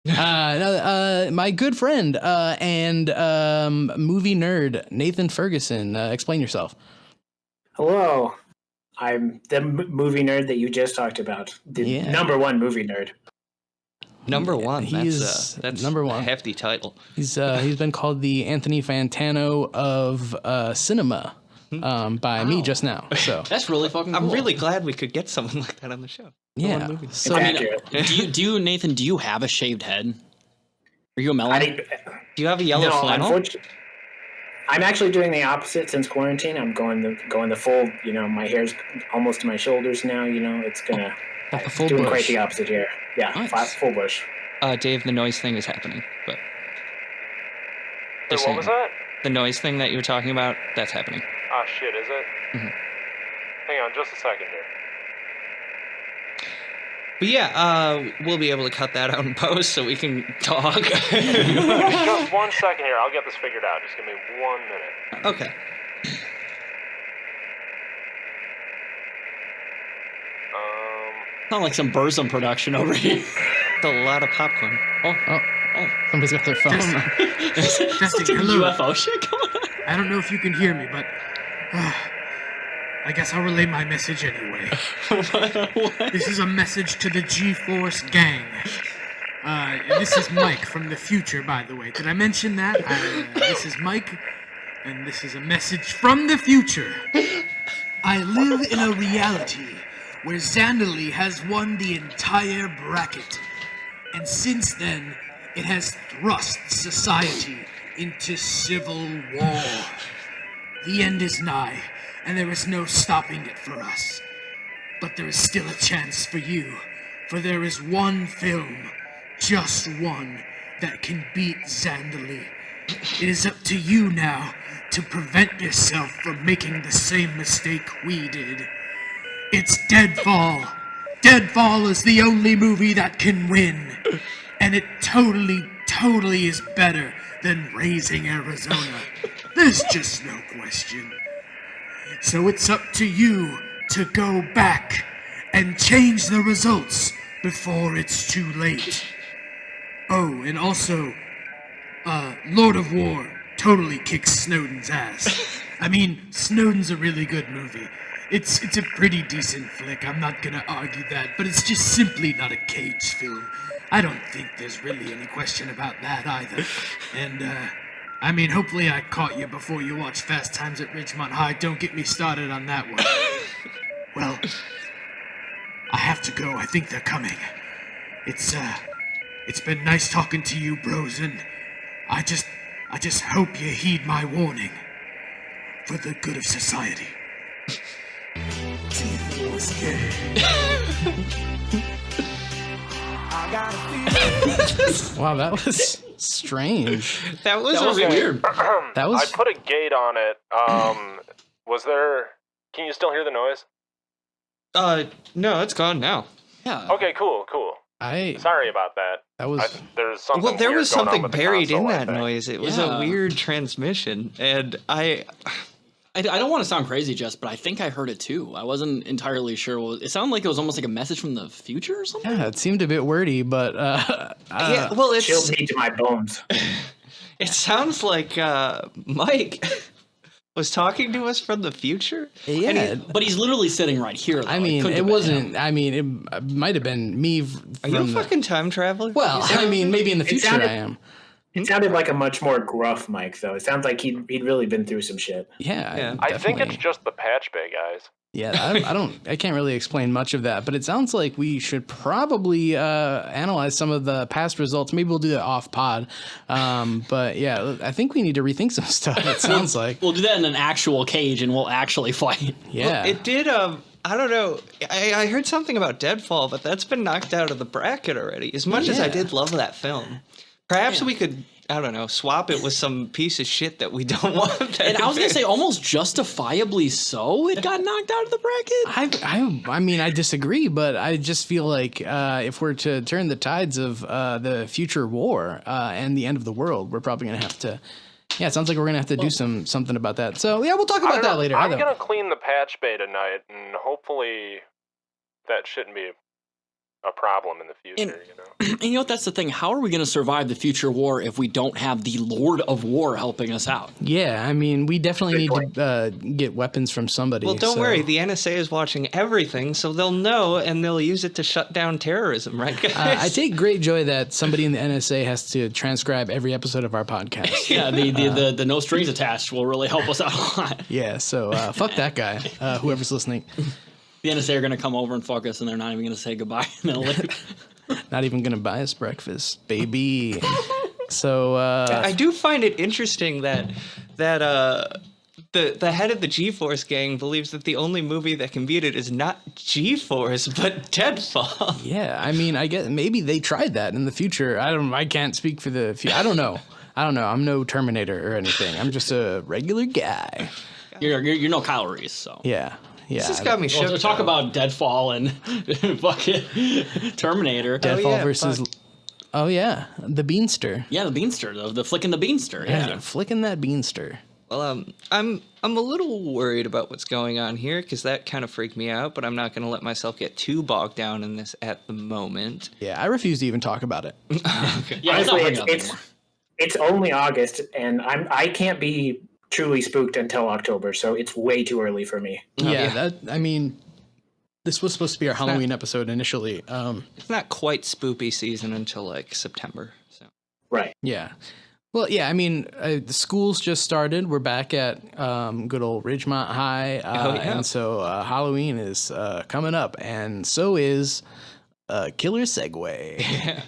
My good friend and movie nerd, Nathan Ferguson. Explain yourself. Hello. I'm the movie nerd that you just talked about. The number one movie nerd. Number one. That's number one. A hefty title. He's been called the Anthony Fantano of cinema by me just now. So that's really fucking cool. I'm really glad we could get someone like that on the show. Yeah. So do you, Nathan? Do you have a shaved head? Are you a melon? Do you have a yellow flannel? I'm actually doing the opposite since quarantine. I'm going the full. My hair's almost to my shoulders now. It's gonna. The full doing bush. quite the opposite here. Yeah, nice. Full bush. Dave, the noise thing is happening. But wait, what was that? The noise thing that you were talking about, that's happening. Ah, shit, is it? Mm-hmm. Hang on just a second here. But yeah, we'll be able to cut that out in post so we can talk. Just 1 second here. I'll get this figured out. Just give me 1 minute. Okay. Not like some Burzum production over here. It's a lot of popcorn. Oh. Somebody's got their phone. Testing. Hello. UFO shit going on. I don't know if you can hear me, but I guess I'll relay my message anyway. What? This is a message to the G-Force gang. This is Mike from the future, by the way. Did I mention that? This is Mike, and this is a message from the future. I live in a reality where Zandalee has won the entire bracket, and since then, it has thrust society into civil war. The end is nigh, and there is no stopping it for us. But there is still a chance for you, for there is one film, just one, that can beat Zandalee. It is up to you now to prevent yourself from making the same mistake we did. It's Deadfall. Deadfall is the only movie that can win. And it totally is better than Raising Arizona. There's just no question. So it's up to you to go back and change the results before it's too late. Oh, and also, Lord of War totally kicks Snowden's ass. I mean, Snowden's a really good movie. It's a pretty decent flick, I'm not gonna argue that, but it's just simply not a Cage film. I don't think there's really any question about that either. And, I mean, hopefully I caught you before you watched Fast Times at Ridgemont High. Don't get me started on that one. Well, I have to go. I think they're coming. It's been nice talking to you, bros, and I just hope you heed my warning. For the good of society. Wow, that was strange. That was weird. That was. I put a gate on it. Was there? Can you still hear the noise? No, it's gone now. Yeah. Okay, cool. Sorry about that. That was. There's something. Well, there weird was going on something with the buried in console, I that think. noise. It was a weird transmission, and I don't want to sound crazy, Jess, but I think I heard it too. I wasn't entirely sure. It sounded like it was almost like a message from the future or something. Yeah, it seemed a bit wordy, but yeah. Well, chilled me to my bones. It sounds like Mike was talking to us from the future. Yeah, but he's literally sitting right here. Though. I mean, it wasn't. I mean, it might have been me. Are you a fucking time traveler? Well, I mean, maybe in the future I am. It sounded like a much more gruff Mike, though. It sounds like he'd really been through some shit. Yeah. I think it's just the patch bay, guys. Yeah, I can't really explain much of that, but it sounds like we should probably analyze some of the past results. Maybe we'll do that off pod. But yeah, I think we need to rethink some stuff. It sounds like we'll do that in an actual cage and we'll actually fight. Yeah, well, it did. I don't know. I heard something about Deadfall, but that's been knocked out of the bracket already. As much as I did love that film, perhaps we could, I don't know, swap it with some piece of shit that we don't want. And I was going to say, almost justifiably so, it got knocked out of the bracket. I mean, I disagree, but I just feel like if we're to turn the tides of the future war and the end of the world, we're probably going to have to. Yeah, it sounds like we're going to have to do something about that. So, yeah, we'll talk about that later. I'm going to clean the patch bay tonight, and hopefully that shouldn't be a problem in the future. And you know what? That's the thing. How are we going to survive the future war if we don't have the Lord of War helping us out? Yeah, I mean, we definitely need to get weapons from somebody. Well, don't worry. The NSA is watching everything, so they'll know and they'll use it to shut down terrorism, right, guys? I take great joy that somebody in the NSA has to transcribe every episode of our podcast. Yeah, the no strings attached will really help us out a lot. Yeah, so fuck that guy, whoever's listening. The NSA are going to come over and fuck us, and they're not even going to say goodbye. And they'll leave. Not even going to buy us breakfast, baby. So I do find it interesting that the head of the G-Force gang believes that the only movie that can beat it is not G-Force but Deadfall. yeah, I mean, I guess maybe they tried that in the future. I can't speak for the future. I don't know. I'm no Terminator or anything. I'm just a regular guy. You're no Kyle Reese, so. Yeah. This has got me shook. Well, to talk about Deadfall and fucking Terminator. Deadfall versus. fuck. Oh yeah, the Beanster. Yeah, the Beanster, the flicking the Beanster. Yeah. Flicking that Beanster. Well, I'm a little worried about what's going on here because that kind of freaked me out, but I'm not going to let myself get too bogged down in this at the moment. Yeah, I refuse to even talk about it. Yeah, let's not Honestly, bring it up anymore. it's only August, and I can't be truly spooked until October, so it's way too early for me. Yeah, this was supposed to be our Halloween episode initially. It's not quite spoopy season until like September. So Right. Yeah. Well, yeah, I mean, the school's just started. We're back at good old Ridgemont High. And so Halloween is coming up, and so is Killer Segway.